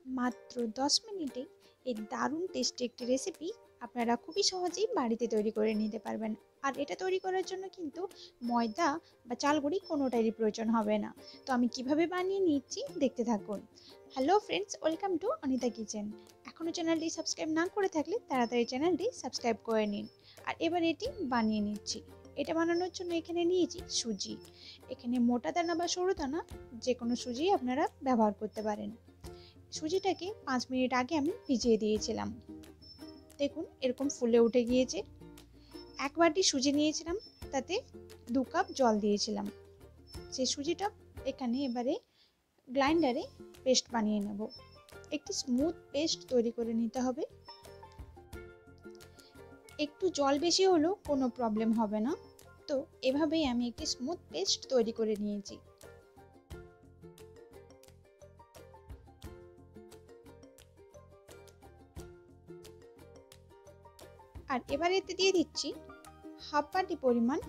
মাত্র 10 মিনিটে এই দারুণ টেস্টি একটি রেসিপি আপনারা খুবই সহজেই বাড়িতে তৈরি করে নিতে পারবেন। আর এটা তৈরি করার জন্য কিন্তু ময়দা বা চালগুঁড়ি কোনোটারই প্রয়োজন হবে না। তো আমি কিভাবে বানিয়ে নিচ্ছি দেখতে থাকুন। Hello friends, welcome to Anita kitchen. এখনও চ্যানেলটি সাবস্ক্রাইব না করে থাকলে তাড়াতাড়ি চ্যানেলটি সাবস্ক্রাইব করে নিন। আর এবার এটি বানিয়ে নিচ্ছি। এটা বানানোর জন্য এখানে নিয়েছি সুজি। এখানে মোটা দানা বা সরু দানা যে কোনো সুজি আপনারা ব্যবহার করতে পারেন। সুজিটাকে 5 মিনিট আগে আমি ভিজিয়ে দিয়েছিলাম। দেখুন এরকম ফুলে উঠে গিয়েছে। 1 বাটি সুজি নিয়েছিলাম, তাতে 2 কাপ জল দিয়েছিলাম। সেই সুজিটা এখানে এবারে গ্রাইন্ডারে পেস্ট বানিয়ে নেব। একটি স্মুথ পেস্ট তৈরি করে নিতে হবে। একটু জল বেশি হলেও কোনো প্রবলেম হবে না। তো এভাবেই আমি একটি স্মুথ পেস্ট তৈরি করে নিয়েছি। আর এবার এতে দিয়ে দিচ্ছি হাফ বাটি পরিমাণ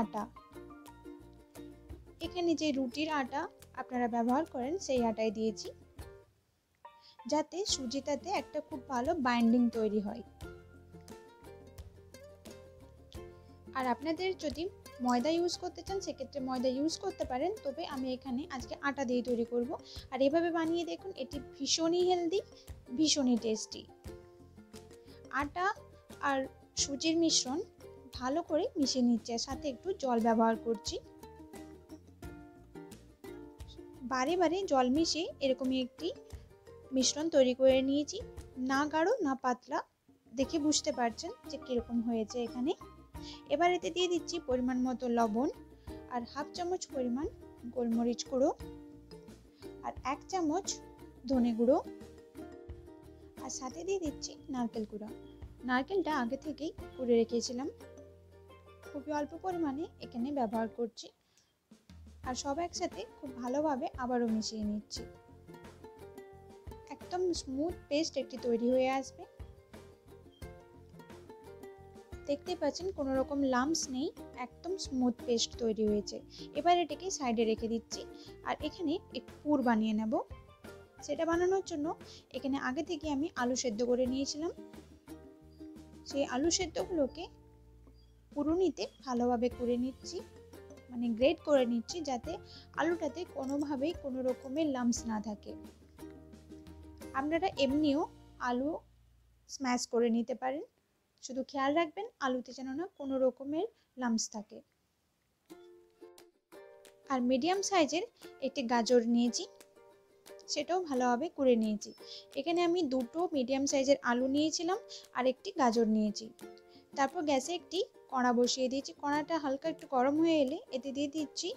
আটা। এখানে যে রুটির আটা আপনারা ব্যবহার করেন সেই আটাই দিয়েছি, যাতে সুজিটাতে একটা খুব ভালো বাইন্ডিং তৈরি হয়। আর আপনাদের যদি ময়দা ইউজ করতে চান সেক্ষেত্রে ময়দা ইউজ করতে পারেন, তবে আমি এখানে আজকে আটা দিয়ে তৈরি করব। আর এভাবে বানিয়ে দেখুন, এটি ভীষণই হেলদি, ভীষণই টেস্টি। আটা আর সুজির মিশ্রণ ভালো করে মিশিয়ে নিচ্ছে, সাথে একটু জল ব্যবহার করছি। বারে বারে জল মিশিয়ে এরকমই একটি মিশ্রণ তৈরি করে নিয়েছি। না গাঢ় না পাতলা, দেখে বুঝতে পারছেন যে কিরকম হয়েছে এখানে। এবার এতে দিয়ে দিচ্ছি পরিমাণ মতো লবণ, আর হাফ চামচ পরিমাণ গোলমরিচ গুঁড়ো, আর 1 চামচ ধনে গুঁড়ো, আর সাথে দিয়ে দিচ্ছি নারকেল গুঁড়ো। নারকেলটা আগে থেকেই কুড়ে রেখেছিলাম, খুবই অল্প পরিমাণে এখানে ব্যবহার করছি। আর সব একসাথে খুব ভালোভাবে আবারও মিশিয়ে নিচ্ছি। একদম স্মুথ পেস্ট একটি তৈরি হয়ে আসবে। দেখতে পাচ্ছেন কোনো রকম লাম্পস নেই, একদম স্মুথ পেস্ট তৈরি হয়েছে। এবার এটাকে সাইডে রেখে দিচ্ছি। আর এখানে একটু পুর বানিয়ে নেব। সেটা বানানোর জন্য এখানে আগে থেকে আমি আলু সেদ্ধ করে নিয়েছিলাম। সেই আলু সেদ্ধগুলোকে কুড়ুনিতে ভালোভাবে করে নিচ্ছি, মানে গ্রেট করে নিচ্ছি, যাতে আলুটাতে কোনোভাবেই কোনো রকমের লাম্পস না থাকে। আপনারা এমনিও আলু স্ম্যাশ করে নিতে পারেন, শুধু খেয়াল রাখবেন আলুতে যেন না কোনো রকমের লাম্পস থাকে। আর মিডিয়াম সাইজের একটি গাজর নিয়েছি, সেটাও ভালোভাবে কুড়ে নিয়েছি। এখানে আমি 2টো মিডিয়াম সাইজের আলু নিয়েছিলাম আর একটি গাজর নিয়েছি। তারপর গ্যাসে একটি কড়া বসিয়ে দিয়েছি। কড়াটা হালকা একটু গরম হয়ে এলে এতে দিয়ে দিচ্ছি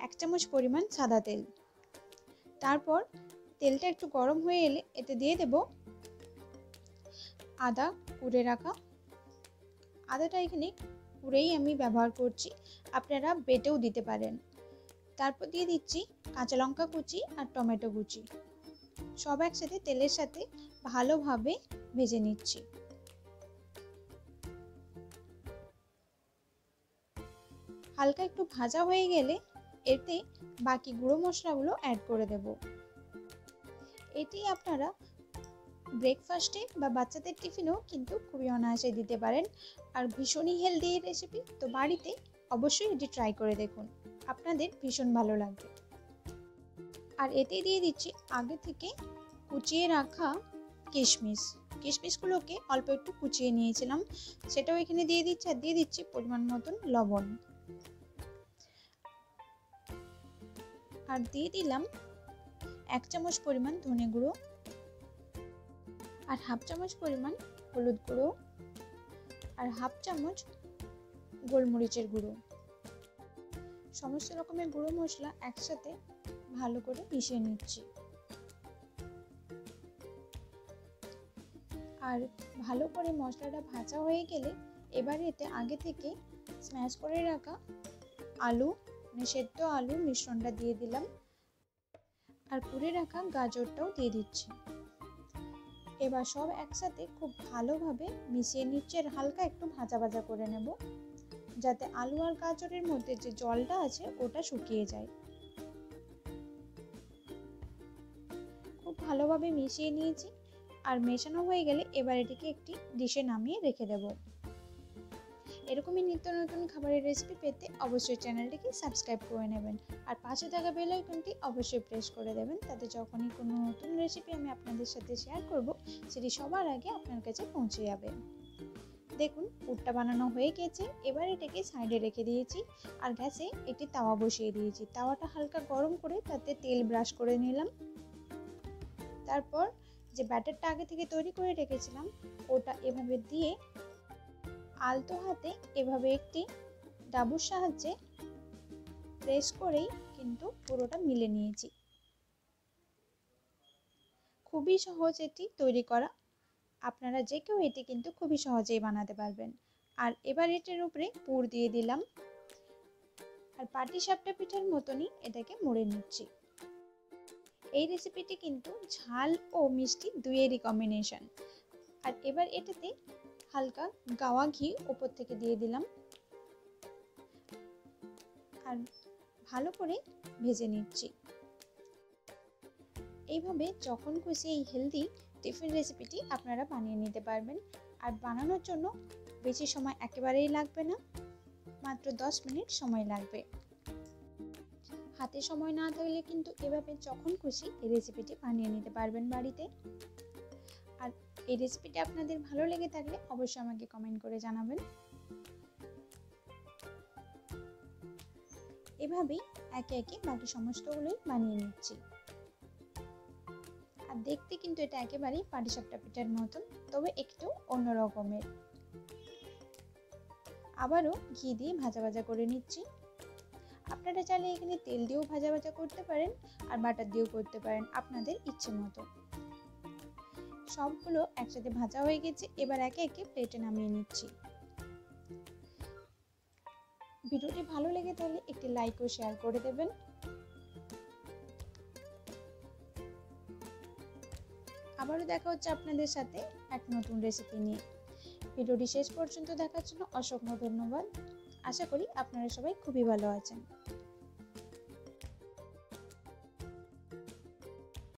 1 চামচ পরিমাণ সাদা তেল। তারপর তেলটা একটু গরম হয়ে এলে এতে দিয়ে দেব আদা কুড়ে রাখা। আদাটা এখানে কুড়েই আমি ব্যবহার করছি, আপনারা বেটেও দিতে পারেন। তারপর দিয়ে দিচ্ছি কাঁচা লঙ্কা কুচি আর টমেটো কুচি। সব একসাথে তেলের সাথে ভালোভাবে ভেজে নিচ্ছি। হালকা একটু ভাজা হয়ে গেলে এতে বাকি গুঁড়ো মশলাগুলো অ্যাড করে দেব। এটি আপনারা ব্রেকফাস্টে বা বাচ্চাদের টিফিনেও কিন্তু খুবই অনায়াসে দিতে পারেন। আর ভীষণই হেলদি এই রেসিপি, তো বাড়িতে অবশ্যই এটি ট্রাই করে দেখুন, আপনাদের ভীষণ ভালো লাগবে। আর এতে দিয়ে দিচ্ছি আগে থেকে কুচিয়ে রাখা কিশমিশ। কিশমিশগুলোকে অল্প একটু কুচিয়ে নিয়েছিলাম, সেটাও এখানে দিয়ে দিচ্ছি। আর দিয়ে দিচ্ছি পরিমাণ মতন লবণ। আর দিয়ে দিলাম 1 চামচ পরিমাণ ধনে গুঁড়ো, আর হাফ চামচ পরিমাণ হলুদ গুঁড়ো, আর হাফ চামচ গোলমরিচের গুঁড়ো। সমস্ত রকমের গুঁড়ো মশলা একসাথে ভালো করে মিশিয়ে নিচ্ছি। আর ভালো করে মশলাটা ভাজা হয়ে গেলে এবারে এতে আগে থেকে স্ম্যাশ করে রাখা আলু, মানে সেদ্ধ আলু মিশ্রণটা দিয়ে দিলাম। আর কুড়ে রাখা গাজরটাও দিয়ে দিচ্ছি। এবার সব একসাথে খুব ভালোভাবে মিশিয়ে নিচ্ছি। আর হালকা একটু ভাজা ভাজা করে নেব, যাতে আলু আর গাজরের মধ্যে যে জলটা আছে ওটা শুকিয়ে যায়। খুব ভালোভাবে মিশিয়ে নিয়েছি। আর মেশানো হয়ে গেলে এবার এটিকে একটি ডিশে নামিয়ে রেখে দেব। এরকমই নিত্য নতুন খাবারের রেসিপি পেতে অবশ্যই চ্যানেলটিকে সাবস্ক্রাইব করে নেবেন। আর পাশে থাকা বেল আইকনটি অবশ্যই প্রেস করে দেবেন, তাতে যখনই কোনো নতুন রেসিপি আমি আপনাদের সাথে শেয়ার করব সেটি সবার আগে আপনার কাছে পৌঁছে যাবে। দেখুন পুরটা বানানো হয়ে গেছে। এবার এটাকে সাইডে রেখে দিয়েছি আর গ্যাসে একটি তাওয়া বসিয়ে দিয়েছি। তাওয়াটা হালকা গরম করে তাতে তেল ব্রাশ করে নিলাম। তারপর যে ব্যাটারটা আগে থেকে তৈরি করে রেখেছিলাম ওটা এভাবে দিয়ে আলতো হাতে এভাবে একটি ডাবুর সাহায্যে প্রেস করেই কিন্তু পুরোটা মিলে নিয়েছি। খুবই সহজ এটি তৈরি করা, আপনারা যে কেউ এটি কিন্তু খুবই সহজেই বানাতে পারবেন। আর এবার এটার উপরে পুর দিয়ে দিলাম আর পাটিসাপটা পিঠার মতনই এটাকে মুড়ে নিচ্ছি। এই রেসিপিটি কিন্তু ঝাল ও মিষ্টি দুইয়েরই কম্বিনেশন। আর এবার এটাতে হালকা গাওয়া ঘি উপর থেকে দিয়ে দিলাম আর ভালো করে ভেজে নিচ্ছি। এইভাবে যখন খুশি এই হেলদি টিফিন রেসিপিটি আপনারা বানিয়ে নিতে পারবেন। আর বানানোর জন্য বেশি সময় একেবারেই লাগবে না, মাত্র 10 মিনিট সময় লাগবে। হাতে সময় না থাকলে কিন্তু এভাবে যখন খুশি এই রেসিপিটি বানিয়ে নিতে পারবেন বাড়িতে। আর এই রেসিপিটি আপনাদের ভালো লেগে থাকলে অবশ্যই আমাকে কমেন্ট করে জানাবেন। এভাবেই একে একে বাকি সমস্তগুলোই বানিয়ে নিচ্ছি। আর দেখতে কিন্তু এটা একেবারেই পাটিসাপটা পিঠার মতন, তবে একটু অন্য রকমের। আবারও ঘি দিয়ে ভাজা ভাজা করে নিচ্ছি। আপনারা চাইলে এখানে তেল দিয়েও ভাজা ভাজা করতে পারেন আর বাটার দিয়েও করতে পারেন, আপনাদের ইচ্ছে মতো। সবগুলো একসাথে ভাজা হয়ে গেছে, এবার একে একে প্লেটে নামিয়ে নিচ্ছি। ভিডিওটি ভালো লেগে থাকলে একটি লাইক ও শেয়ার করে দেবেন। আবারও দেখা হচ্ছে আপনাদের সাথে এক নতুন রেসিপি নিয়ে। ভিডিওটি শেষ পর্যন্ত দেখার জন্য অসংখ্য ধন্যবাদ। আশা করি আপনারা সবাই খুবই ভালো আছেন।